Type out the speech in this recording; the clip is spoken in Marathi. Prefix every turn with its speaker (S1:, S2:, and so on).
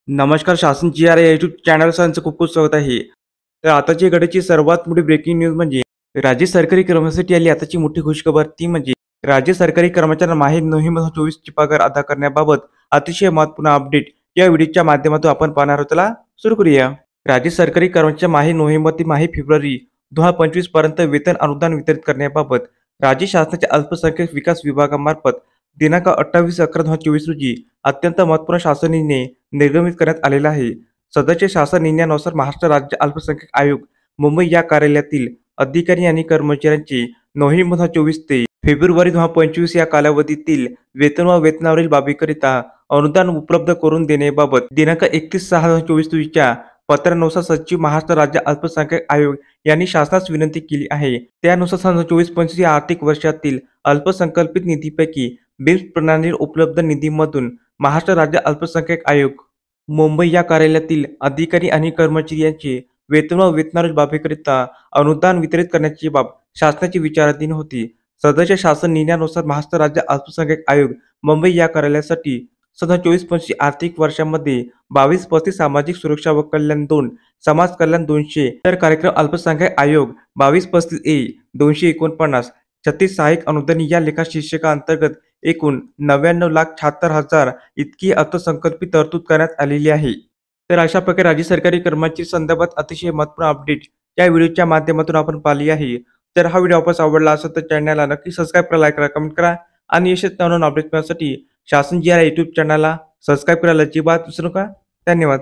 S1: नमस्कार. शासन जी आर या यूट्यूब चॅनलचं खूप खूप स्वागत आहे. तर आताची घडीची सर्वात मोठी ब्रेकिंग न्यूज म्हणजे राज्य सरकारी कर्मचाऱ्यांसाठी आली आताची मोठी खुशखबर. ती म्हणजे राज्य सरकारी कर्मचाऱ्यांना माहे नोव्हेंबर 2024 ची पगार अदा करण्याबाबत अतिशय महत्त्वपूर्ण अपडेट या व्हिडिओच्या माध्यमातून आपण पाहणार आहोत. चला सुरू करूया. राज्य सरकारी कर्मचाऱ्यांच्या माहे नोव्हेंबर ते माहे फेब्रुवारी 2025 पर्यंत वेतन अनुदान वितरित करण्याबाबत राज्य शासनाच्या अल्पसंख्याक विकास विभागामार्फत दिनांक 28/11/2024 रोजी अत्यंत महत्त्वपूर्ण शासन निर्णय निर्गमित करण्यात आलेला आहे. सदरच्या शासन निर्णयानुसार महाराष्ट्र राज्य अल्पसंख्याक आयोग मुंबई या कार्यालयातील अधिकारी आणि कर्मचाऱ्यांचे नोव्हेंबर 2024 ते फेब्रुवारी 2025 या कालावधीतील वेतन व वेतनावरील बाबीकरिता अनुदान उपलब्ध करून देण्याबाबत दिनांक 31/6/2024 रोजीच्या पत्रानुसार सचिव महाराष्ट्र राज्य अल्पसंख्याक आयोग यांनी शासनास विनंती केली आहे. त्यानुसार 2024-25 या आर्थिक वर्षातील अल्पसंकल्पित निधीपैकी बिल प्रणालीवर उपलब्ध निधीमधून महाराष्ट्र राज्य अल्पसंख्याक आयोग मुंबई या कार्यालयातील अधिकारी आणि कर्मचारी यांचे वेतन व वेतनावरील बाबीकरिता अनुदान वितरित करण्याची बाब शासनाची विचाराधीन होती. सदरच्या शासन निर्णयानुसार महाराष्ट्र राज्य अल्पसंख्याक आयोग मुंबई या कार्यालयासाठी 2024-25 आर्थिक वर्षामध्ये 22-35 सामाजिक सुरक्षा व कल्याण 2, समाज कल्याण 200, तर कार्यक्रम अल्पसंख्याक आयोग 22-35 ए 249, 36 सहाय्यक अनुदान या लेखा शीर्षकाअंतर्गत एकूण 99,76,000 इतकी अर्थसंकल्पित तरतूद करण्यात आलेली आहे. तर अशा प्रकारे राज्य सरकारी कर्मचारी संदर्भात अतिशय महत्त्वपूर्ण अपडेट या व्हिडिओच्या माध्यमातून आपण पाहिली आहे. तर हा व्हिडिओ आपल्याला आवडला असेल तर चॅनलला नक्की सबस्क्राईब करा, लाईक करा, कमेंट करा आणि असेच नवनवीन अपडेट मिळवण्यासाठी शासन जी आर या यूट्यूब चॅनलला सबस्क्राईब करायला अजिबात विसरू नका. धन्यवाद.